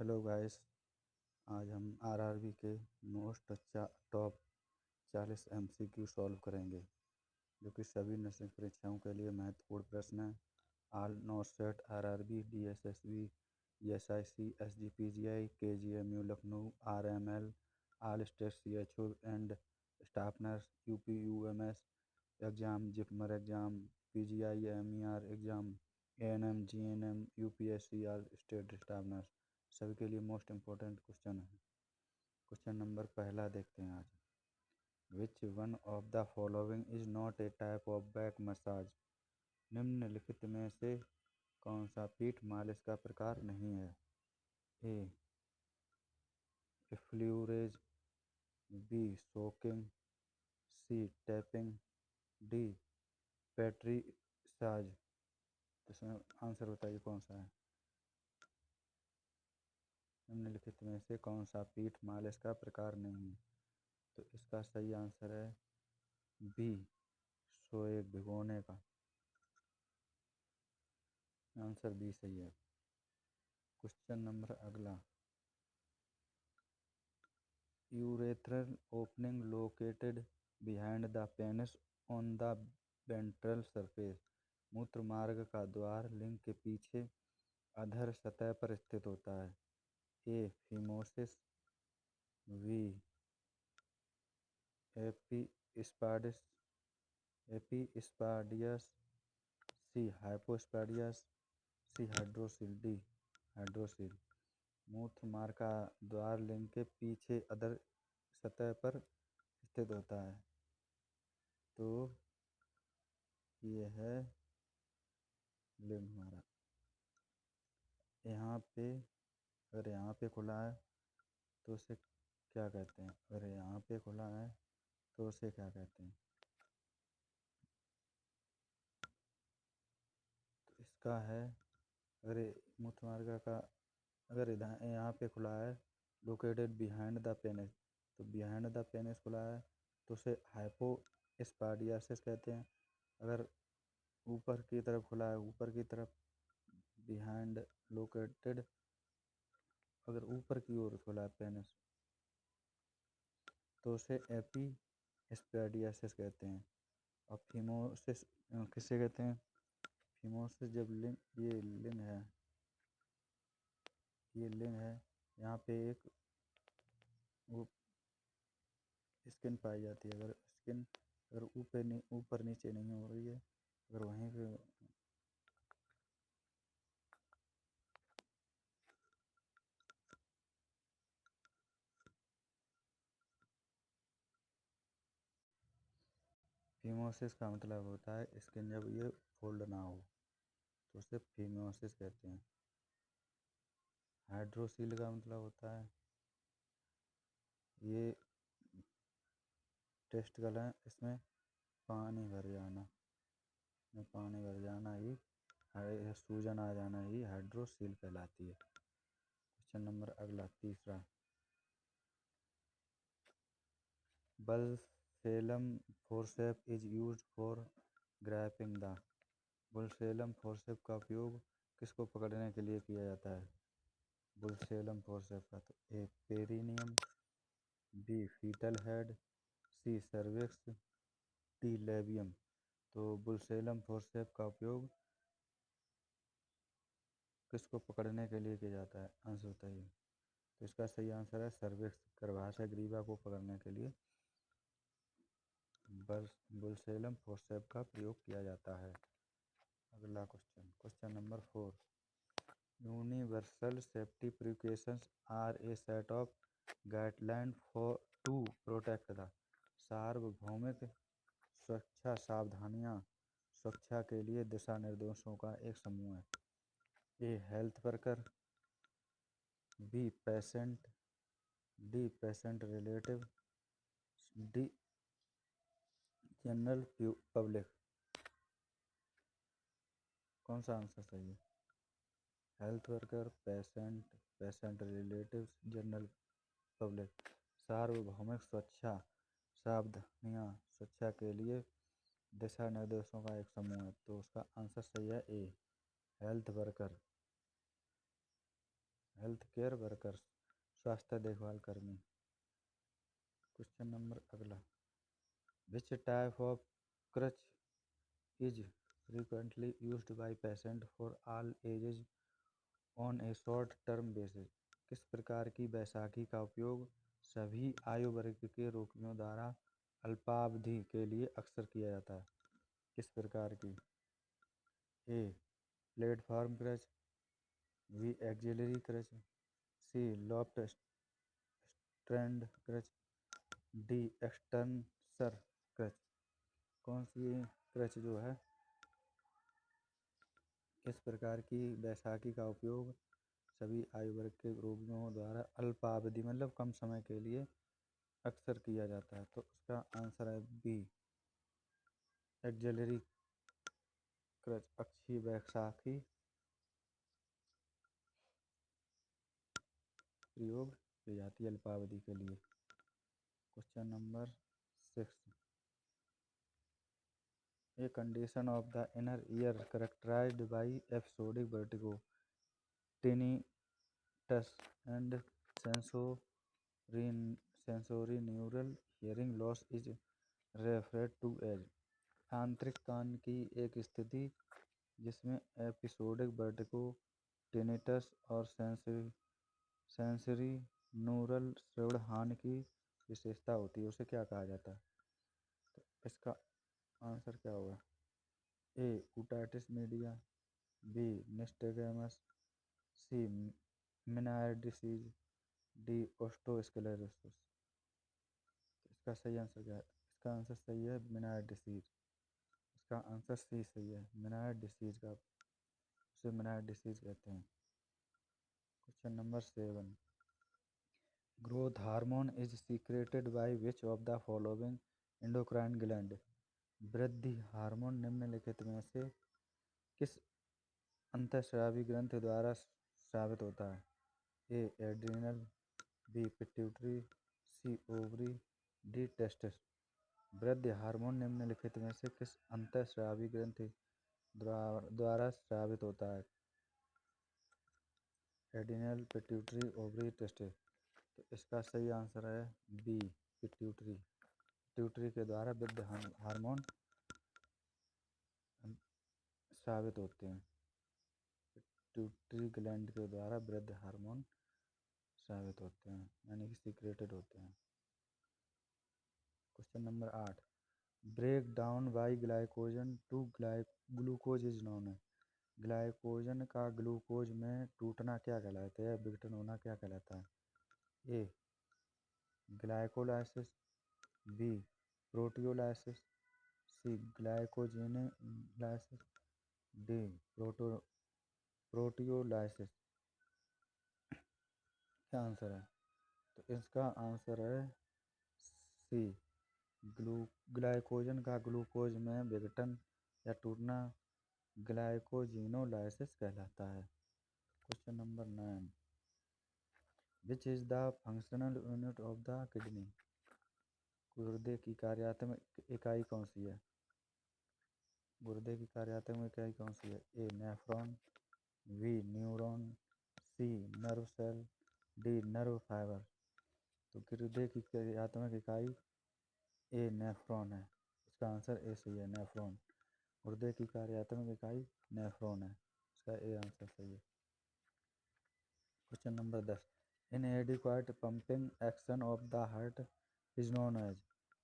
Hello guys. आज हम RRB के मोस्ट अच्छा टॉप 40 एमसीक्यू सॉल्व करेंगे, जो कि सभी नर्सिंग परीक्षाओं के लिए महत्वपूर्ण प्रश्न हैं। All not RRB, DSSB, SIC, SGPGI, KGMU Lucknow, RML, all state CHO and staff nurse, UPUMS exam, JIPMER exam, PGIMER exam, ANM, GNM, UPSC, all state staff nurse, सभी के लिए मोस्ट इम्पोर्टेंट क्वेश्चन है। Question number पहला देखते हैं आज। Which one of the following is not a type of back massage? निम्नलिखित में से कौन सा पीठ मालिश का प्रकार नहीं है? ए फ्लूरेज, बी सोकिंग, सी टैपिंग, डी पेट्रीसाज। तो इसमें आंसर बताइए कौन सा है। निम्नलिखित में से कौन सा पीठ मालिश का प्रकार नहीं है? तो इसका सही आंसर है बी सोए भिगोने का। आंसर बी सही है। क्वेश्चन नंबर अगला। Urethral opening located behind the penis on the ventral surface. मूत्र मार्ग का द्वार लिंग के पीछे अधर सतह पर स्थित होता है। ए फीमोसिस, बी एपिस्पाडिस एपिस्पाडियस, सी हाइपोस्पाडियस, सी हाइड्रोसिल, डी हाइड्रोसिल। मूत्र मार्ग का द्वार लिंग के पीछे अधर सतह पर स्थित होता है। तो ये है लिंग हमारा। यहाँ पे अगर यहाँ पे खुला है तो उसे क्या कहते हैं? अगर यहाँ पे खुला है तो उसे क्या कहते हैं? तो इसका है, अगर मूत्र मार्ग का अगर इधर यहाँ पे खुला है लोकेटेड बिहाइंड द पेनिस, तो बिहाइंड द पेनिस खुला है तो उसे हाइपोस्पाडियासिस कहते हैं। अगर ऊपर की तरफ खुला है, ऊपर की तरफ बिहाइंड लोकेटेड, अगर ऊपर की ओर खुला है पेनिस तो उसे एपिस्पाडियासिस कहते हैं। और फीमोसिस किसे कहते हैं? फीमोसिस जब लिंग ये लिंग है, ये लिंग है, यहाँ पे एक वो स्किन पाई जाती है। अगर स्किन अगर ऊपर नीचे नहीं हो रही है, अगर वहीं पे फीमोसिस का मतलब होता है स्किन जब ये फोल्ड ना हो, तो उसे फीमोसिस कहते हैं। हाइड्रोसील का मतलब होता है ये टेस्टिकल है, इसमें पानी भर जाना, में पानी भर जाना ही सूजन आ जाना ही हाइड्रोसील कहलाती है। क्वेश्चन नंबर अगला तीसरा। Vulsellum forceps is used for grasping the. Vulsellum forceps का उपयोग किसको पकड़ने के लिए किया जाता है? बुलसेलम फोर्सेप का तो ए पेरिनियम, बी फीटल हेड, सी सर्विक्स, डी लेबियम। तो बुलसेलम फोर्सेप का उपयोग किसको पकड़ने के लिए किया जाता है? आंसर बताइए। तो इसका सही आंसर है सर्विक्स, गर्भाशय ग्रीवा को पकड़ने के लिए बुलसेलम फोर्सेप का प्रयोग किया जाता है। अगला question, question number 4। Universal safety precautions are a set of guideline for to protect the. सार्वभौमिक सुरक्षा सावधानियां सुरक्षा के लिए दिशा निर्देशों का एक समूह है। A health worker, B patient, D patient relative, D general public. कौन सा आंसर सही है? Health worker, patient, patient relatives, general public. सार्वभौमिक सुरक्षा सावधानियां सुरक्षा के लिए दिशा निर्देशों का एक समूह है। तो उसका आंसर सही है A health worker. Health care workers, स्वास्थ्य देखभाल कर्मी। क्वेश्चन नंबर अगला, which type of crutch is frequently used by patient for all ages on a short term basis। किस प्रकार की बैसाखी का उपयोग सभी आयु वर्ग के रोगियों द्वारा अल्पावधि के लिए अक्सर किया जाता है? किस प्रकार की? A platform crutch, B axillary crutch, C loft strand crutch, D extensor crutch. कौन सी क्रच जो है किस प्रकार की बैसाखी का उपयोग सभी आयु वर्ग के रोगियों द्वारा अल्पावधि मतलब कम समय के लिए अक्सर किया जाता है? तो उसका आंसर है बी एक्सिलरी क्रच। अक्षीय बैसाखी प्रयोग की जाती है अल्पावधि के लिए। Question number 6, a condition of the inner ear characterized by episodic vertigo, tinnitus and sensorineural hearing loss is referred to as। आंतरिक कान की एक स्थिति जिसमें एपिसोडिक वर्टिगो, टिनिटस और सेंसरी न्यूरल श्रवण हानि की विशेषता होती है, उसे क्या कहा जाता है? तो इसका आंसर क्या होगा? ए ओटाइटिस मीडिया, बी निस्टेगमस, सी मेनायड डिसीज, डी ओस्टोस्क्लेरोसिस। इसका सही आंसर क्या है? इसका आंसर सही है मेनायड डिसीज। इसका आंसर सी सही है, मेनायड डिसीज का उसे मेनायड डिसीज कहते हैं। Question number 7, growth hormone is secreted by which of the following endocrine gland. वृद्धि हार्मोन निम्नलिखित में से किस अंतःस्रावी ग्रंथि द्वारा स्रावित होता है? ए एड्रिनल, बी पिट्यूटरी, सी ओवरी, डी टेस्टिस। वृद्धि हार्मोन निम्नलिखित में से किस अंतःस्रावी ग्रंथि द्वारा स्रावित होता है? Adrenal, pituitary, ovary, testis. तो इसका सही आंसर है बी पिट्यूटरी। पिट्यूटरी के द्वारा वृद्धि हार्मोन स्रावित होते हैं। पिट्यूटरी ग्लैंड के द्वारा वृद्धि हार्मोन स्रावित होते हैं यानी कि सीक्रेटेड होते हैं। Question number 8, break down by glycogen to glucose is known. Glycogen का ग्लूकोज में टूटना क्या कहलाता है? विघटन होना क्या कहलाता है? ए ग्लाइकोलाइसिस, बी प्रोटियोलाइसिस, सी ग्लाइकोजेनेलाइसिस, डी प्रोटियोलाइसिस। क्या आंसर है? तो इसका आंसर है सी ग्लाइकोजन का ग्लूकोज में विघटन या टूटना ग्लाइकोजेनोलाइसिस कहलाता है। Question number 9, which is the functional unit of the kidney. गुर्दे की कार्यात्मक इकाई कौन सी है? गुर्दे की कार्यात्मक इकाई कौन सी है? A nephron, B neuron, C nerve cell, D nerve fibre. तो गुर्दे की कार्यात्मक इकाई ए नेफ्रॉन है। इसका आंसर ए सही है, नेफ्रॉन। गुर्दे की कार्यात्मक इकाई नेफ्रॉन है। इसका ए आंसर सही है। Question number 10, inadequate pumping action of the heart is known as.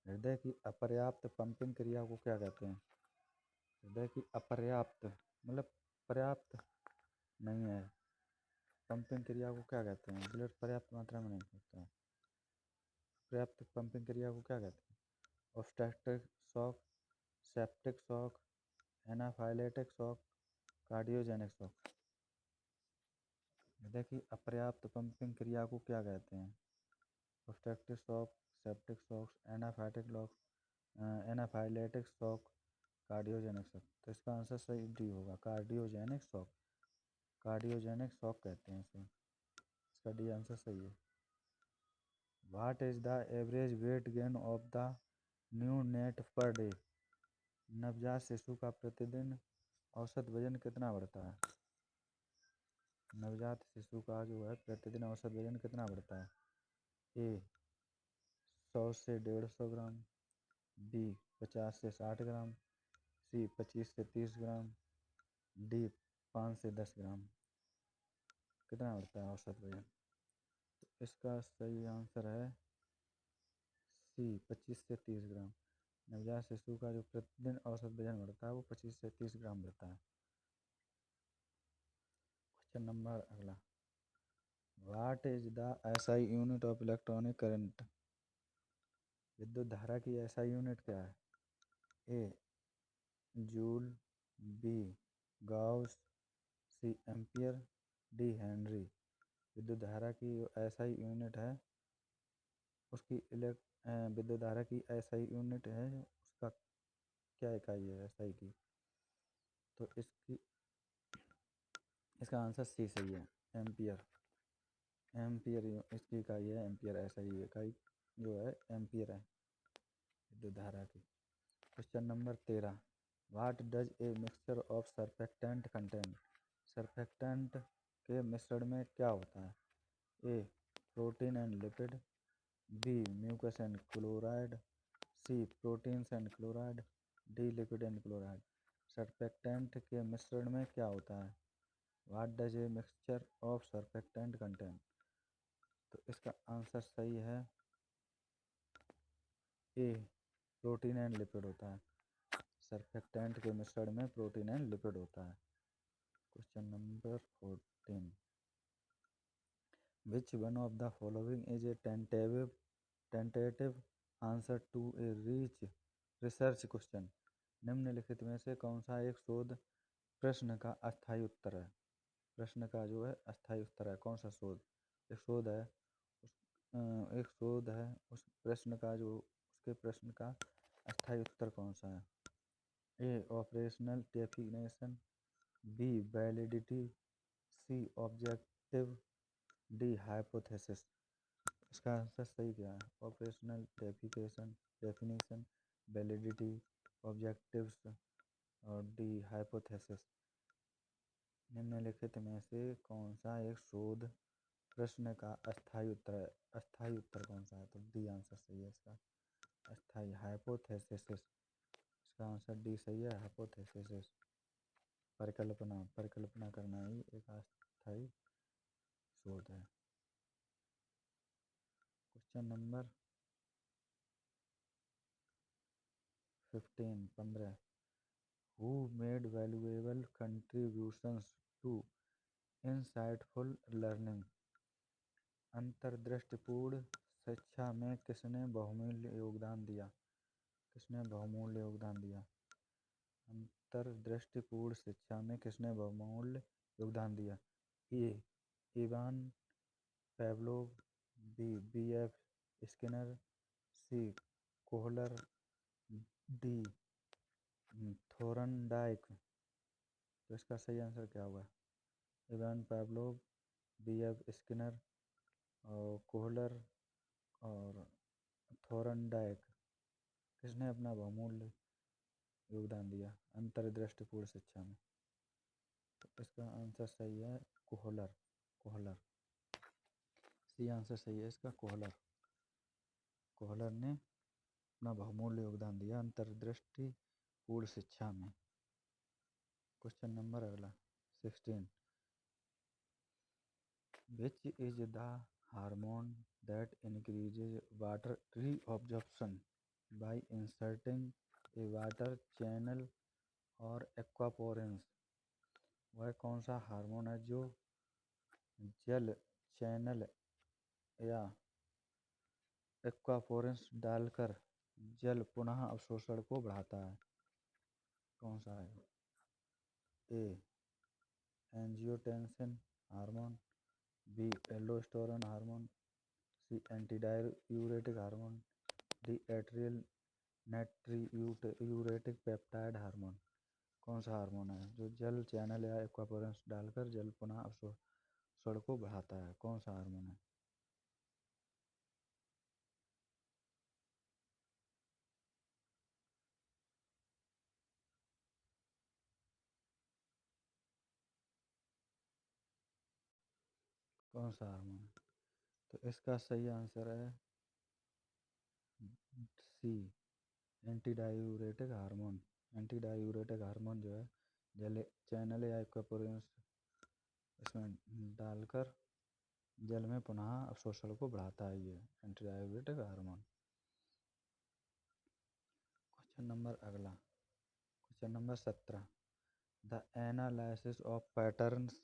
हृदय की अपर्याप्त पंपिंग क्रिया को क्या कहते हैं? हृदय की अपर्याप्त मतलब पर्याप्त नहीं है पंपिंग क्रिया को क्या कहते हैं? ब्लड पर्याप्त मात्रा में नहीं होता है। पर्याप्त पंपिंग क्रिया को क्या कहते हैं? Obstructive shock, septic shock, anaphylactic shock, cardiogenic shock. हृदय की अपर्याप्त पंपिंग क्रिया को क्या कहते हैं? Obstructive shock, septic shock, anaphylactic shock, cardiogenic shock. तो इसका आंसर सही डी होगा, कार्डियोजेनिक शॉक। कार्डियोजेनिक शॉक कहते हैं इसे। इसका डी आंसर सही है। What is the average weight gain of the new net per day. नवजात शिशु का प्रतिदिन औसत वजन कितना बढ़ता है? नवजात शिशु का जो है प्रतिदिन औसत वजन कितना बढ़ता है? ए 100 से 150 ग्राम, बी 50 से 60 ग्राम, सी 25 से 30 ग्राम, डी 5 से 10 ग्राम। कितना बढ़ता है औसत वजन? तो इसका सही आंसर है सी 25 से 30 ग्राम। नवजात शिशु का जो प्रतिदिन औसत वजन बढ़ता है वो 25 से 30 ग्राम बढ़ता है। क्वेश्चन नंबर अगला, what is the SI unit of electronic current? विद्युत धारा की एसआई यूनिट क्या है? ए जूल, बी गाउस, सी एम्पियर, डी हेनरी। विद्युत धारा की एसआई यूनिट है उसकी विद्युत धारा की एसआई यूनिट है उसका क्या इकाई है एसआई की? तो इसका आंसर सी सही है, एम्पियर। एम्पियर इसकी इकाई है, एम्पियर एसआई इकाई जो है एम्पियर है विद्युत धारा की। Question number 13, what does a mixture of surfactant contain? Surfactant के मिश्रण में क्या होता है? A protein and lipid, B mucus and chloride, C proteins and chloride, D lipid and chloride. Surfactant के मिश्रण में क्या होता है? What does a mixture of surfactant contain? तो इसका आंसर सही है ए प्रोटीन एंड लिपिड होता है। सरफेक्टेंट के मिश्रण में प्रोटीन एंड लिपिड होता है। Question number 14, which one of the following is a tentative answer to a research question? निम्नलिखित में से कौन सा एक शोध प्रश्न का अस्थायी उत्तर है? प्रश्न का जो है अस्थायी उत्तर है, कौन सा शोध? एक शोध है एक शोध है उस प्रश्न का जो उसके प्रश्न का अस्थायी उत्तर कौन सा है? ए ऑपरेशनल डेफिनेशन, बी वैलिडिटी, सी ऑब्जेक्टिव, डी हाइपोथेसिस। इसका आंसर सही क्या है? ऑपरेशनल डेफिनेशन, वैलिडिटी, ऑब्जेक्टिव्स और डी हाइपोथेसिस। निम्नलिखित में से कौन सा एक शोध प्रश्न का अस्थायी उत्तर है? अस्थायी उत्तर कौन सा है? तो डी आंसर सही है इसका, अस्थायी हाइपोथेसिस। इसका आंसर डी सही है, हाइपोथेसिस। परिकल्पना करना ही एक अस्थायी शोध है। Question number 15, who made valuable contributions to insightful learning? अंतर्दृष्टिपूर्ण शिक्षा में किसने बहुमूल्य योगदान दिया? किसने बहुमूल्य योगदान दिया? अंतर्दृष्टिपूर्ण शिक्षा में किसने बहुमूल्य योगदान दिया? A Ivan Pavlov, B B F. Skinner, C Kohler, D Thorndike. तो इसका सही आंसर क्या होगा? Ivan Pavlov, B F. स्किनर और कोहलर और थोरनडाइक। किसने अपना बहुमूल्य योगदान दिया अंतर्दृष्टिपूर्ण शिक्षा में? तो इसका आंसर सही है कोहलर। कोहलर सी आंसर सही है इसका, कोहलर। कोहलर ने अपना बहुमूल्य योगदान दिया अंतर्दृष्टिपूर्ण शिक्षा में। क्वेश्चन नंबर अगला 16, which is the hormone that increases water reabsorption bye inserting A water channel और एक्वापोरेंस? वह कौन सा हार्मोन है जो जल चैनल या एक्वापोरेंस डालकर जल पुनः अवशोषण को बढ़ाता है? कौन सा है? A angiotensin hormone, B aldosterone hormone, C antidiuretic hormone, D atrial natriuretic peptide hormone. कौन सा हार्मोन है जो जल चैनल या एक्वापोरेंस डालकर जल पुनः अवशोषण को बढ़ाता है? कौन सा हार्मोन है? कौन सा हार्मोन है? तो इसका सही आंसर है C, antidiuretic hormone. Antidiuretic hormone जो है जल चैनल या एक्वापोरेंस इसमें डालकर जल में पुनः अवशोषण को बढ़ाता है ये antidiuretic hormone. Question number अगला, question number 17, the analysis of patterns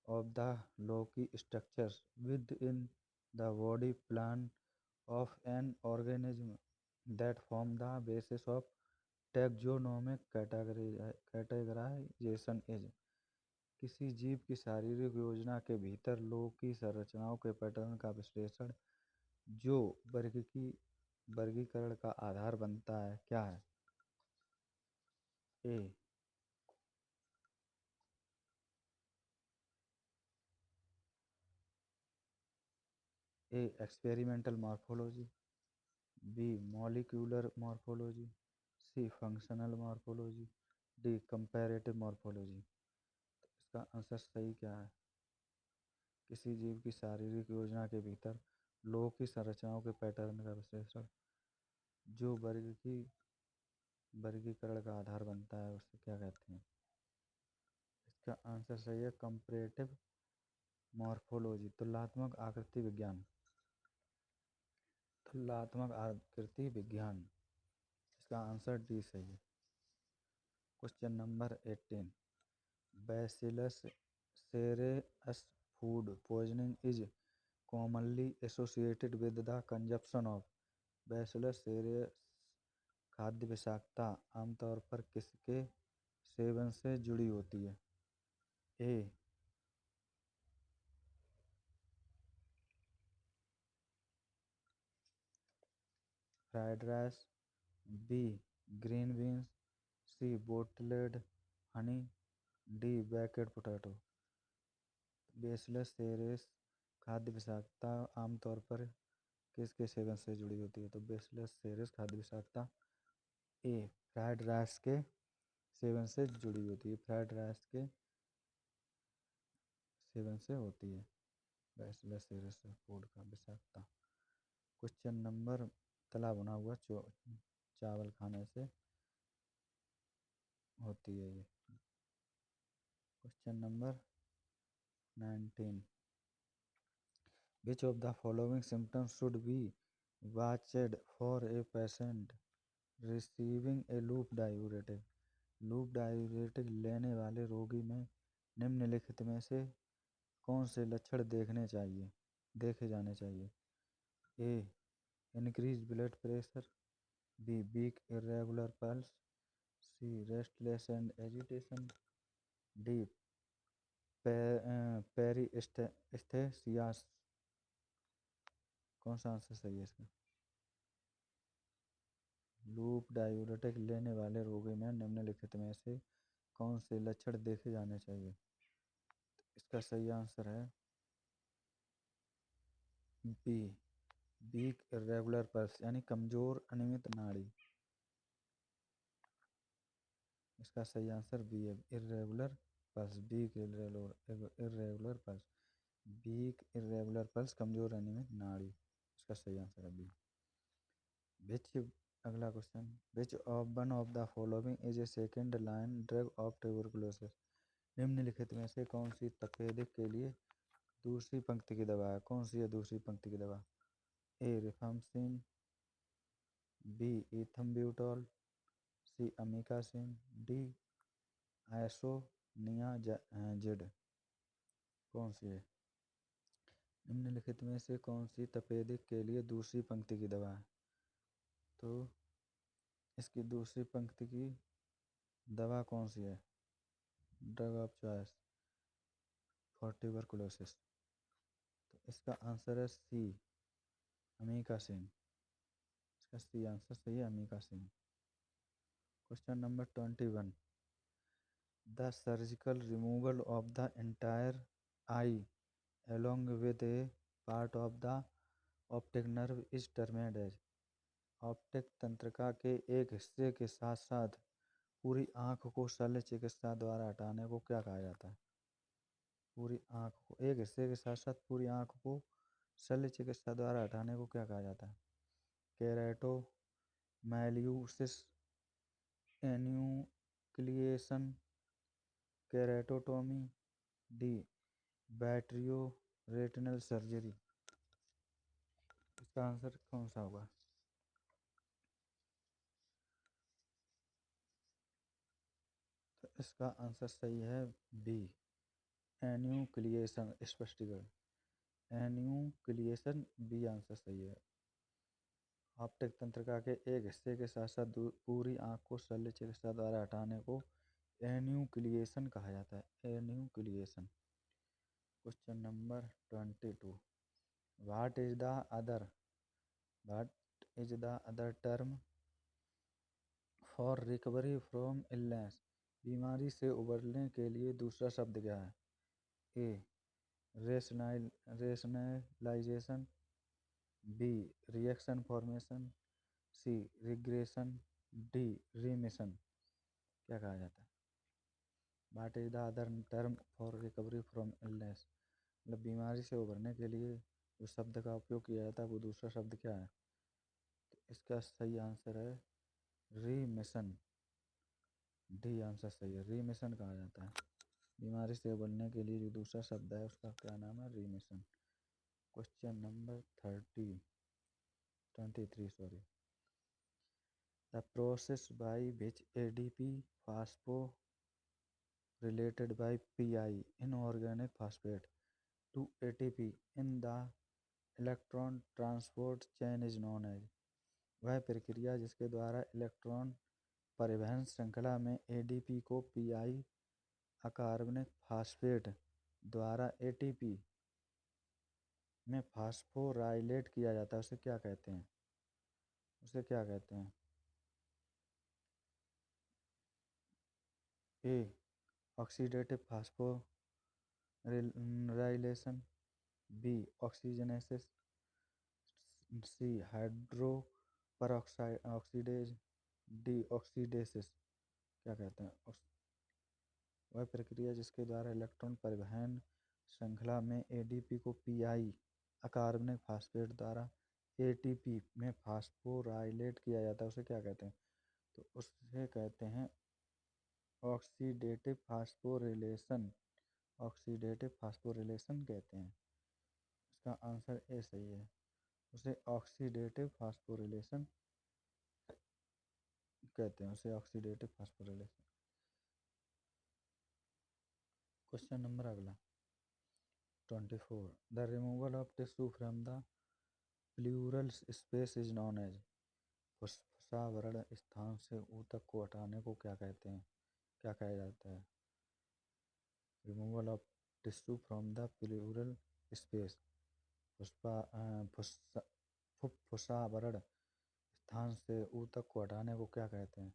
of the Loci structures within the body plan of an organism that form the basis of taxonomic categorization is। किसी जीव की शारीरिक योजना के भीतर लोक की संरचनाओं के पैटर्न का विश्लेषण जो वर्गीकरण का आधार बनता है क्या है? A experimental morphology, B molecular morphology, C functional morphology, D comparative morphology. इसका आंसर सही क्या है? किसी जीव की शारीरिक योजना के भीतर लोक की संरचनाओं के पैटर्न का विश्लेषण जो वर्गीकरण का आधार बनता है उसे क्या कहते हैं? इसका आंसर सही है कंपैरेटिव मॉर्फोलॉजी, तुलनात्मक आकृति विज्ञान। तुलनात्मक आकृति विज्ञान, इसका आंसर डी सही है। Question number 18, bacillus cereus food poisoning is commonly associated with the consumption of। Bacillus cereus खाद्य विषाक्तता आमतौर पर किसके सेवन से जुड़ी होती है? A fried rice, B green beans, C bottled honey, D baked potato. Bacillus cereus खाद्य विषाक्तता आमतौर पर किसके सेवन से जुड़ी होती है? तो बैसिलस cereus खाद्य विषाक्तता ए फ्राइड राइस के सेवन से जुड़ी होती है। फ्राइड राइस के सेवन से होती है बैसिलस cereus फूड का विषाक्तता। क्वेश्चन नंबर तला भुना हुआ चावल खाने से होती है ये। Question number 19, which of the following symptoms should be watched for a patient receiving A loop diuretic. Loop diuretic लेने वाले रोगी में निम्नलिखित में से कौन से लक्षण देखे जाने चाहिए? A increase blood pressure, B weak irregular pulse, C restless and agitation, D paresthesias. कौन सा आंसर सही है इसका? लूप डायूरेटिक लेने वाले रोगी में निम्नलिखित में से कौन से लक्षण देखे जाने चाहिए? इसका सही आंसर है बी वीक इरेगुलर पल्स यानी कमजोर अनियमित नाड़ी। इसका सही आंसर बी है irregular pulse, weak irregular pulse, weak irregular pulse कमजोर अनियमित नाड़ी। इसका सही आंसर है बी। विच अगला question, which of one of the following is A second line drug of tuberculosis. निम्नलिखित में से कौन सी तपेदिक के लिए दूसरी पंक्ति की दवा है? कौन सी है दूसरी पंक्ति की दवा? ए रिफाम्पिसिन, बी इथम्ब्यूटोल, सी अमीकासिन, डी आइसोनियाजिड। कौन सी है? निम्नलिखित में से कौन सी तपेदिक के लिए दूसरी पंक्ति की दवा है? तो इसकी दूसरी पंक्ति की दवा कौन सी है? Drug of choice for tuberculosis. तो इसका आंसर है सी अमीकासिन। इसका सी आंसर सही है amikacin. Question number 21, the surgical removal of the entire I along with a part of the optic nerve is termed as। Optic तंत्रिका के एक हिस्से के साथ साथ पूरी आंख को शल्य चिकित्सा द्वारा हटाने को क्या कहा जाता है? पूरी आँख को एक हिस्से के साथ साथ पूरी आँख को शल्य चिकित्सा द्वारा हटाने को क्या कहा जाता है? केरेटो मैल्यूसिस, एन्यूक्लिएशन, केरेटोटोमी, डी बैटरियो रेटिनल सर्जरी। इसका आंसर कौन सा होगा? तो इसका आंसर सही है बी एन्यूक्लिएशन स्पष्टीकरण। एन्यूक्लिएशन बी आंसर सही है। ऑप्टिक तंत्रिका के एक हिस्से के साथ साथ पूरी आँख को शल्य चिकित्सा द्वारा हटाने को एन्यूक्लिएशन कहा जाता है। Enucleation. Question number 22। What is the other term for recovery from illness? बीमारी से उबरने के लिए दूसरा शब्द क्या है? A rationalisation, B reaction formation, C regression, D remission. क्या कहा जाता है? What is the other term for recovery from illness? मतलब बीमारी से उबरने के लिए जो शब्द का उपयोग किया जाता है वो दूसरा शब्द क्या है? तो इसका सही आंसर है रिमिशन। डी आंसर सही है। रिमिशन कहा जाता है बीमारी से उबरने के लिए जो दूसरा शब्द है उसका क्या नाम है? Remission. Question number 23 sorry. The process by which ADP phosphorylated by Pi inorganic phosphate to ATP in the electron transport chain is known as। वह प्रक्रिया जिसके द्वारा इलेक्ट्रॉन परिवहन श्रृंखला में ADP को Pi अकार्बनिक फास्फेट द्वारा ATP में फास्फोराइलेट किया जाता है उसे क्या कहते हैं? उसे क्या कहते हैं? ए ऑक्सीडेटिव फास्फोराइलेशन, बी ऑक्सीजनेसिस, सी हाइड्रो परऑक्साइड ऑक्सीडेज, डी ऑक्सीडेसिस। क्या कहते हैं? वह प्रक्रिया जिसके द्वारा इलेक्ट्रॉन परिवहन श्रृंखला में एडीपी को पीआई अकार्बनिक फास्फेट द्वारा एटीपी में फास्फोराइलेट किया जाता है उसे क्या कहते हैं? तो उसे कहते हैं ऑक्सीडेटिव फास्फोरिलेशन। ऑक्सीडेटिव फास्फोरिलेशन कहते हैं। इसका आंसर ए सही है। उसे ऑक्सीडेटिव फास्फोरिलेशन कहते हैं। उसे ऑक्सीडेटिव फास्फोरिलेशन। क्वेश्चन नंबर अगला 24। The removal of tissue from the pleural space is known as. फुफ्फुसावरण स्थान से ऊतक को हटाने को क्या कहते हैं? क्या कहा जाता है? Removal of tissue from the pleural space. फुफ्फुसावरण स्थान से ऊतक को हटाने को क्या कहते हैं?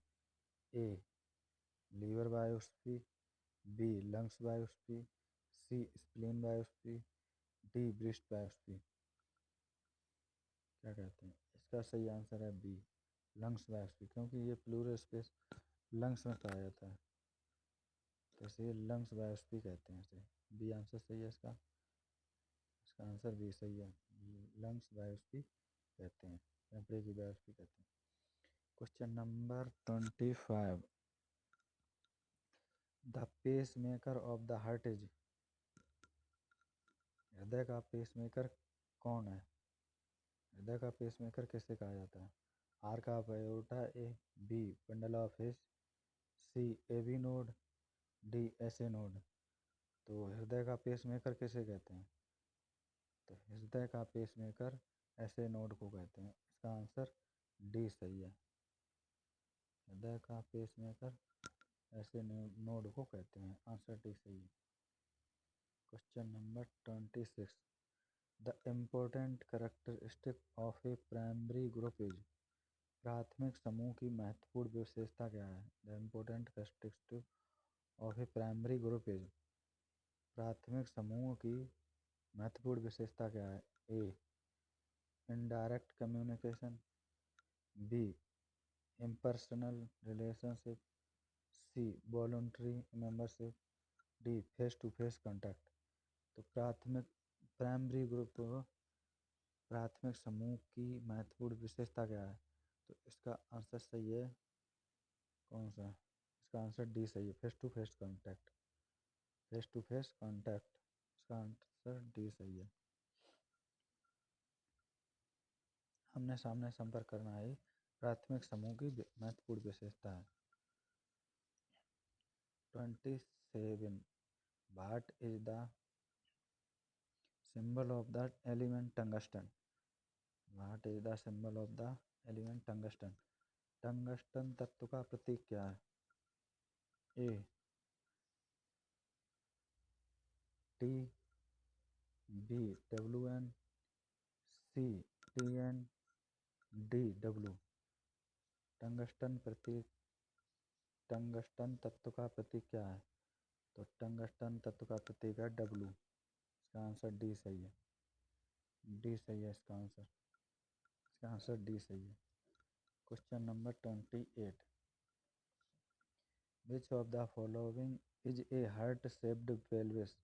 A liver biopsy, B lungs biopsy, C spleen biopsy, D breast biopsy. क्या कहते हैं? इसका सही आंसर है बी लंग्स बायोप्सी, क्योंकि ये प्लूरल स्पेस लंग्स में पाया जाता है तो इसे लंग्स बायोप्सी कहते हैं। इसे बी आंसर सही है इसका। इसका आंसर बी सही है। लंग्स बायोप्सी कहते हैं, फेफड़े की बायोप्सी कहते हैं। Question number 25। The pacemaker of the heart is. हृदय का पेसमेकर कौन है? हृदय का पेसमेकर किसे कहा जाता है? Arch of aorta, A B bundle of His, C AV node, D SA node. तो हृदय का पेसमेकर किसे कहते हैं? तो हृदय का पेसमेकर एसए नोड को कहते हैं। इसका आंसर डी सही है। हृदय का पेसमेकर ऐसे नोड को कहते हैं। आंसर डी सही है। Question number 26। The important characteristic of a primary group is. प्राथमिक समूह की महत्वपूर्ण विशेषता क्या है? The important characteristic of a primary group is. प्राथमिक समूह की महत्वपूर्ण विशेषता क्या है? A indirect communication, B impersonal relationship, C voluntary membership, D face to face contact. तो प्राइमरी ग्रुप प्राथमिक समूह की महत्वपूर्ण विशेषता क्या है? तो इसका आंसर सही है कौन सा? इसका आंसर डी सही है, face to face contact. Face to face contact, इसका आंसर डी सही है। आमने सामने संपर्क करना ही प्राथमिक समूह की महत्वपूर्ण विशेषता है। 27 What is the symbol of the element tungsten? What is the symbol of the element tungsten? Tungsten तत्व का प्रतीक क्या है? A T, B WN, C TN, D W. Tungsten तत्व का प्रतीक क्या है? तो टंगस्टन तत्व का प्रतीक है डब्ल्यू। इसका आंसर डी सही है, डी सही है इसका आंसर। इसका आंसर डी सही है। Question number 28। Which of the following is A heart shaped pelvis?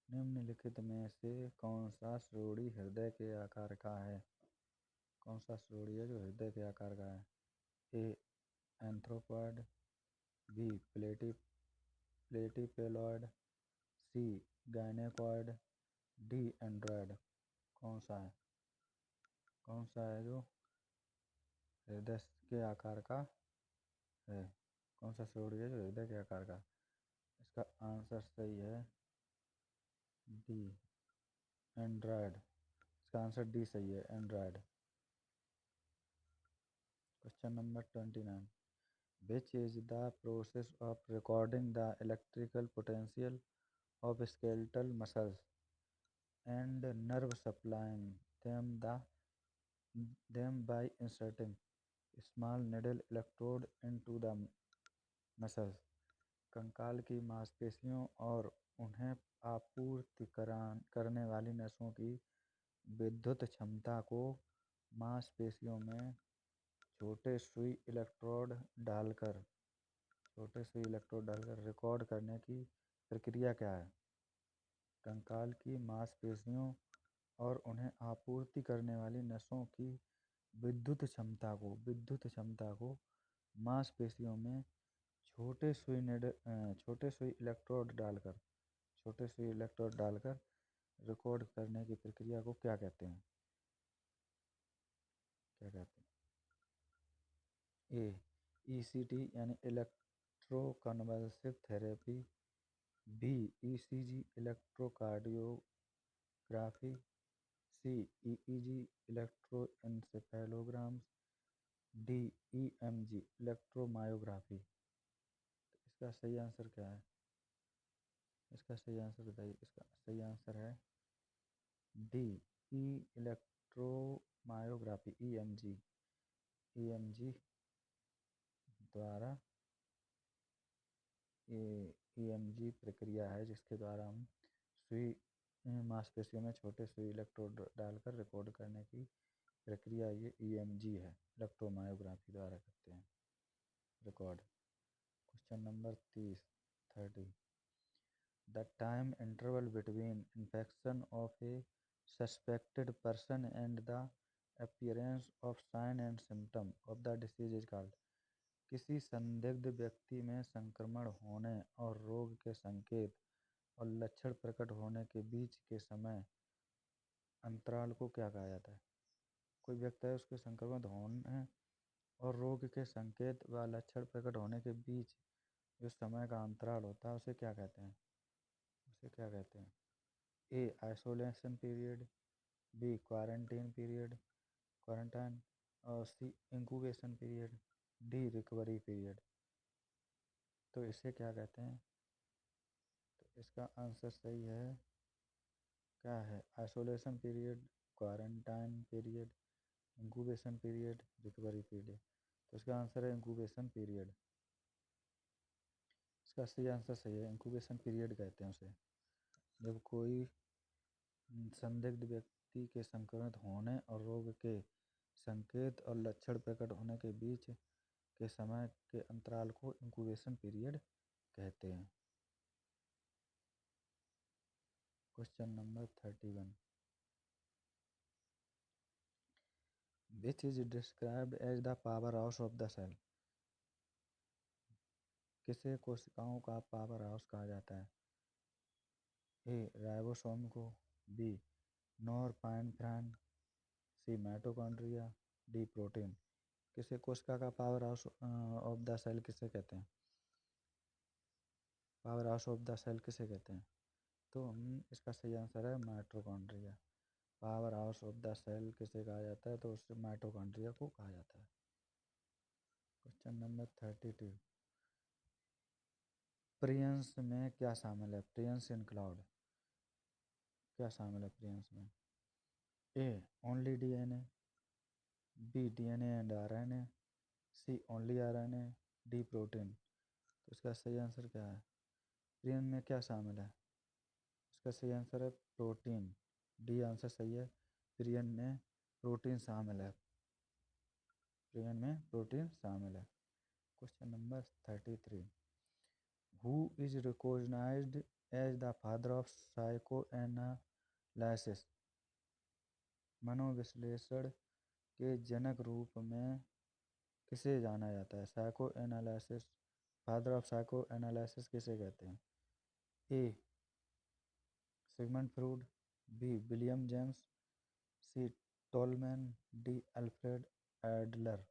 निम्नलिखित में से कौन सा श्रोणि हृदय के आकार का है? कौन सा श्रोणि है जो हृदय के आकार का है? ए एंथ्रोपॉड, बी प्लेटीपेलॉयड, सी गायनेकॉयड, डी एंड्रॉयड। कौन सा है? कौन सा है जो हृदय के आकार का है? कौन सा श्रोणि है जो हृदय के आकार का? इसका आंसर सही है डी एंड्रॉयड। इसका आंसर डी सही है, Android. Question number 29। Which is the process of recording the electrical potential of skeletal muscles and nerve supplying them by inserting small needle electrode into the muscles? कंकाल की मांसपेशियों और उन्हें आपूर्ति करने वाली नसों की विद्युत क्षमता को मांसपेशियों में छोटे सुई इलेक्ट्रोड डालकर रिकॉर्ड करने की प्रक्रिया क्या है? कंकाल की मांसपेशियों और उन्हें आपूर्ति करने वाली नसों की विद्युत क्षमता को मांसपेशियों में छोटे सुई इलेक्ट्रोड डालकर रिकॉर्ड करने की प्रक्रिया को क्या कहते हैं? ए ECT यानी electroconvulsive therapy, B ECG electrocardiography, C EEG electroencephalograms, D EMG electromyography. इसका सही आंसर क्या है? इसका सही आंसर बताइए। इसका सही आंसर है डी इलेक्ट्रोमायोग्राफी, EMG द्वारा EMG प्रक्रिया है जिसके द्वारा हम सुई मांसपेशियों में छोटे सुई इलेक्ट्रोड डालकर रिकॉर्ड करने की प्रक्रिया ये EMG है, इलेक्ट्रोमायोग्राफी द्वारा करते हैं record. Question number 30। The time interval between infection of A suspected person and the appearance of sine and symptom of the disease is called. किसी संदिग्ध व्यक्ति में संक्रमण होने और रोग के संकेत और लक्षण प्रकट होने के बीच के समय अंतराल को क्या कहा जाता है? कोई व्यक्ति है, उसके संक्रमित होने और रोग के संकेत व लक्षण प्रकट होने के बीच जो समय का अंतराल होता है उसे क्या कहते हैं? A isolation period, B quarantine और C incubation period, D recovery period. तो इसे क्या कहते हैं? तो इसका आंसर सही है, क्या है? Isolation period, quarantine period, incubation period, recovery period. तो इसका आंसर है इंक्यूबेशन पीरियड। इसका सही आंसर सही है, इंक्यूबेशन पीरियड कहते हैं उसे। जब कोई संदिग्ध व्यक्ति के संक्रमित होने और रोग के संकेत और लक्षण प्रकट होने के बीच के समय के अंतराल को इंक्यूबेशन पीरियड कहते हैं। Question number 31, which is described as the powerhouse of the cell. किसे कोशिकाओं का पावर हाउस कहा जाता है? ए राइबोसोम को, B norepinephrine, C mitochondria, D protein. किसे कोशिका का powerhouse of the cell किसे कहते हैं? Powerhouse of the cell किसे कहते हैं? तो इसका सही आंसर है mitochondria. Powerhouse of the cell किसे कहा जाता है? तो उससे माइटोकॉन्ड्रिया को कहा जाता है। क्वेश्चन नंबर 32, प्रियंस में क्या शामिल है? प्रियंस इन क्लाउड क्या शामिल है प्रियंस में? A only DNA, B DNA and RNA, C only RNA, D protein. तो इसका सही आंसर क्या है? प्रियन में क्या शामिल है? इसका सही आंसर है प्रोटीन। डी आंसर सही है। प्रियन में प्रोटीन शामिल है। प्रियन में प्रोटीन शामिल है। Question number 33, who is recognised as the father of psychoanalysis. मनोविश्लेषण के जनक रूप में किसे जाना जाता है? Psychoanalysis, father of psychoanalysis किसे कहते हैं? A Sigmund Freud, B William James, C Tolman, D Alfred Adler.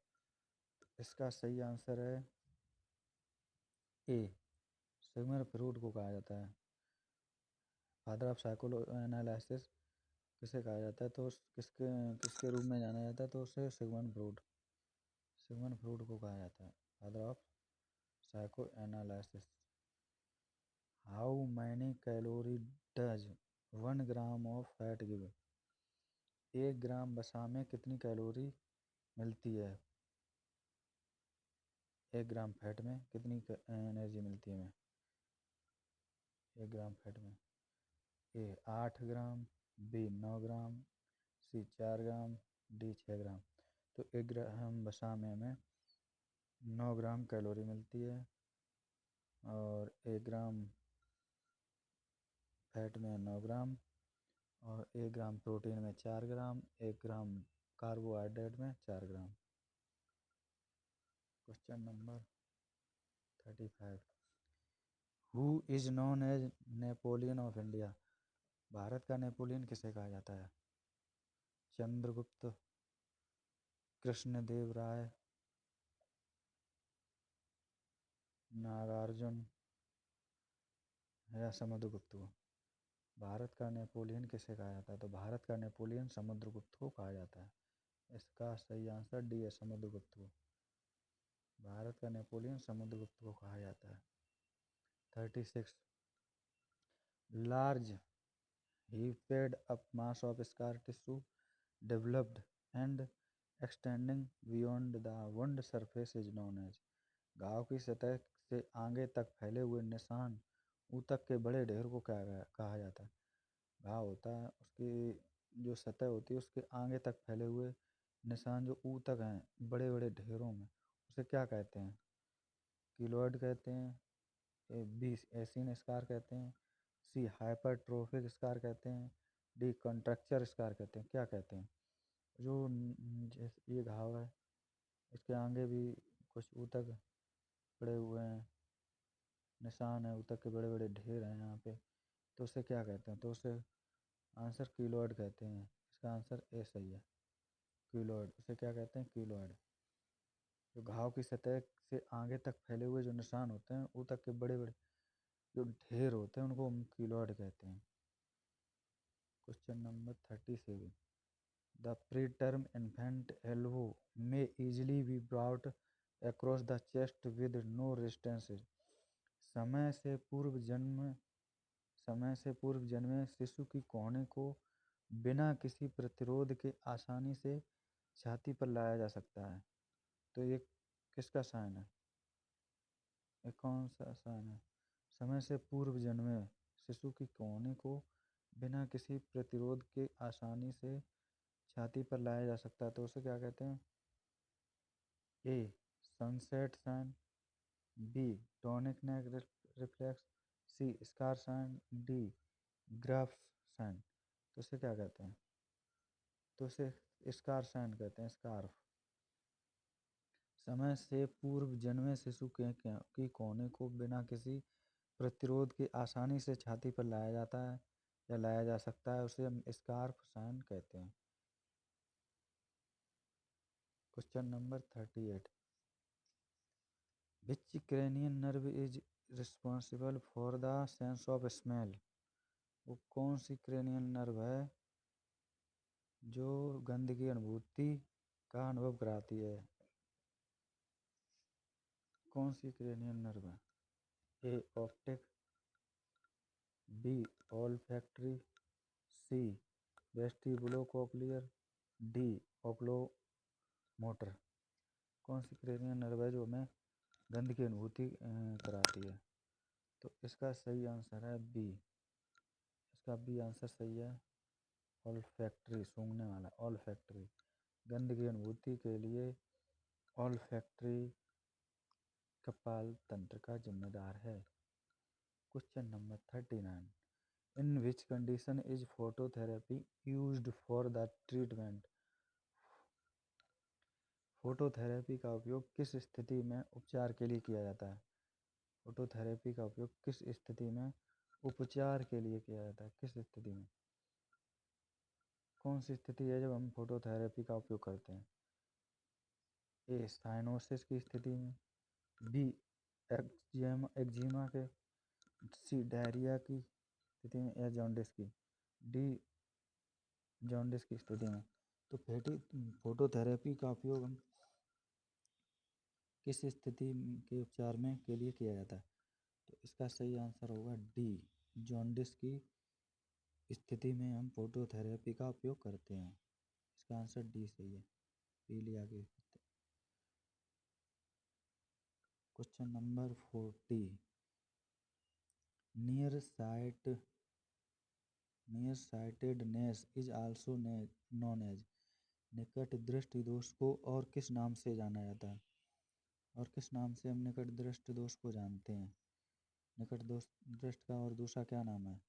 इसका सही आंसर है ए सिगमंड फ्रूड को कहा जाता है। फादर ऑफ साइको एनालिसिस किसे कहा जाता है? तो किसके किसके रूप में जाना जाता है? तो उसे सिगमंड फ्रूड को कहा जाता है father of psycho analysis. How many calorie does 1 gram of fat give. 1 ग्राम वसा में कितनी कैलोरी मिलती है? 1 ग्राम फैट में कितनी एनर्जी मिलती है हमें 1 ग्राम फैट में? ए 8 ग्राम, बी 9 ग्राम, सी 4 ग्राम, डी 6 ग्राम। तो 1 ग्राम वसा में हमें 9 ग्राम कैलोरी मिलती है और 1 ग्राम फैट में 9 ग्राम और 1 ग्राम प्रोटीन में 4 ग्राम, 1 ग्राम कार्बोहाइड्रेट में 4 gram. Question number 35, who is known as Napoleon of India. भारत का नेपोलियन किसे कहा जाता है? चंद्रगुप्त, कृष्णदेव राय, नागार्जुन या समुद्रगुप्त को। भारत का नेपोलियन किसे कहा जाता है? तो भारत का नेपोलियन समुद्रगुप्त को कहा जाता है। इसका सही आंसर डी है समुद्रगुप्त को। भारत का नेपोलियन समुद्रगुप्त को कहा जाता है। 36, large heaped up mass of scar tissue developed and extending beyond the wound surface is known as। घाव की सतह से आगे तक फैले हुए निशान ऊतक के बड़े ढेर को क्या कहा जाता है? घाव होता है उसकी जो सतह होती है उसके आगे तक फैले हुए निशान जो ऊतक हैं बड़े बड़े ढेरों में उसे क्या कहते हैं? कीलोइड कहते हैं, बी एसिन स्कार कहते हैं, सी हाइपरट्रोफिक स्कार कहते हैं, डी कॉन्ट्रैक्चर स्कार कहते हैं। क्या कहते हैं? जो जैसे ये घाव है इसके आगे भी कुछ ऊतक पड़े हुए हैं, निशान है, ऊतक के बड़े बड़े ढेर हैं यहाँ पे, तो उसे क्या कहते हैं? तो उसे आंसर कीलोइड कहते हैं। इसका आंसर ए सही है, कीलोइड। उसे क्या कहते हैं? कीलोइड। जो घाव की सतह से आगे तक फैले हुए जो निशान होते हैं ऊतक के बड़े बड़े जो ढेर होते हैं उनको हम कीलॉइड कहते हैं। Question number 37, the preterm infant elbow may easily be brought across the chest with no resistance. समय से पूर्व जन्म समय से पूर्व जन्मे शिशु की कोहनी को बिना किसी प्रतिरोध के आसानी से छाती पर लाया जा सकता है। तो ये किसका साइन है? ये कौन सा साइन है? समय से पूर्व जन्मे शिशु की कोहनी को बिना किसी प्रतिरोध के आसानी से छाती पर लाया जा सकता है, तो उसे क्या कहते हैं? A sunset sign, B tonic neck reflex, C scar sign, D graph sign, तो इसे क्या कहते हैं? तो इसे स्कार साइन कहते हैं, स्कार्फ। समय से पूर्व जन्मे शिशु की कोने को बिना किसी प्रतिरोध के आसानी से छाती पर लाया जाता है या लाया जा सकता है, उसे हम स्कार्फ साइन कहते हैं। Question number 38। Which cranial nerve is responsible for the sense of smell? वो कौन सी क्रेनियल नर्व है जो गंध की अनुभूति का अनुभव कराती है? कौन सी क्रेनियल नर्व है? ए ऑप्टिक, बी ऑल्फैक्टरी, सी वेस्टिबुलोकोक्लियर, डी ओकुलोमोटर। कौन सी क्रेनियल नर्व है जो हमें गंध की अनुभूति कराती है? तो इसका सही आंसर है बी। इसका बी आंसर सही है, ऑल्फैक्टरी, सूंघने वाला, ऑल्फैक्टरी। गंध की अनुभूति के लिए ऑल्फैक्टरी कपाल तंत्र का जिम्मेदार है। Question number 39। In which condition is phototherapy used for the treatment? Phototherapy का उपयोग किस स्थिति में उपचार के लिए किया जाता है? फोटोथेरेपी का उपयोग किस स्थिति में उपचार के लिए किया जाता है? किस स्थिति में? कौन सी स्थिति है जब हम फोटोथेरेपी का उपयोग करते हैं? ए साइनोसिस की स्थिति में, बी एक्जिमा के, सी डायरिया की स्थिति में, या जॉन्डिस की, डी जॉन्डिस की स्थिति में। तो फोटोथेरेपी का उपयोग हम किस स्थिति के उपचार में के लिए किया जाता है? तो इसका सही आंसर होगा डी, जॉन्डिस की स्थिति में हम फोटोथेरेपी का उपयोग करते हैं। इसका आंसर डी सही है, पीलिया की। Question number 40। Near sightedness is also known as? निकट दृष्टि दोष को और किस नाम से जाना जाता है? और किस नाम से हम निकट दृष्टि दोष को जानते हैं? निकट दृष्टि का और दूसरा क्या नाम है?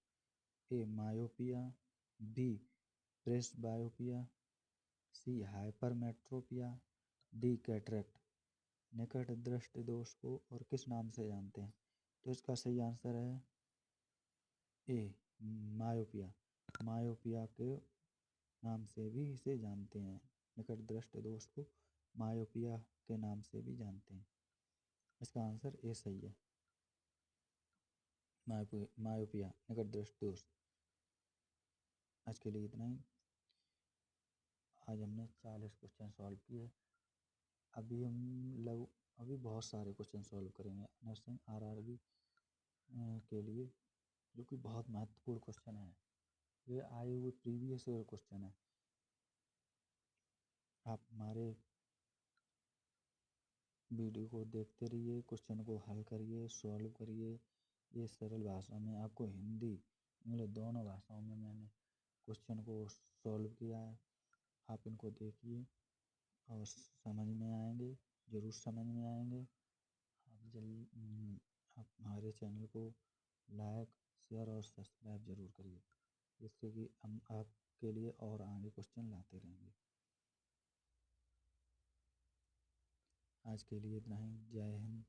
ए मायोपिया, बी प्रेसबायोपिया, सी हाइपरमेट्रोपिया, डी कैटरेक्ट। निकट दृष्टि दोष को और किस नाम से जानते हैं? तो इसका सही आंसर है ए मायोपिया। मायोपिया के नाम से भी इसे जानते हैं। निकट दृष्टि दोष को मायोपिया के नाम से भी जानते हैं। इसका आंसर ए सही है, मायोपिया निकट दृष्टि दोष। आज के लिए इतना ही। आज हमने 40 क्वेश्चन सॉल्व किए। अभी बहुत सारे क्वेश्चन सॉल्व करेंगे नर्सिंग आरआरबी के लिए, जो कि बहुत महत्वपूर्ण क्वेश्चन है। ये आए हुए प्रीवियस ईयर क्वेश्चन है। आप हमारे वीडियो को देखते रहिए, क्वेश्चन को हल करिए, सॉल्व करिए। ये सरल भाषा में, आपको हिंदी इंग्लिश दोनों भाषाओं में मैंने क्वेश्चन को सॉल्व किया है। आप इनको देखिए और समझ में आएंगे, ज़रूर समझ में आएंगे। आप हमारे चैनल को लाइक, शेयर और सब्सक्राइब ज़रूर करिए, जिससे कि हम आपके लिए और आगे क्वेश्चन लाते रहेंगे। आज के लिए इतना ही। जय हिंद।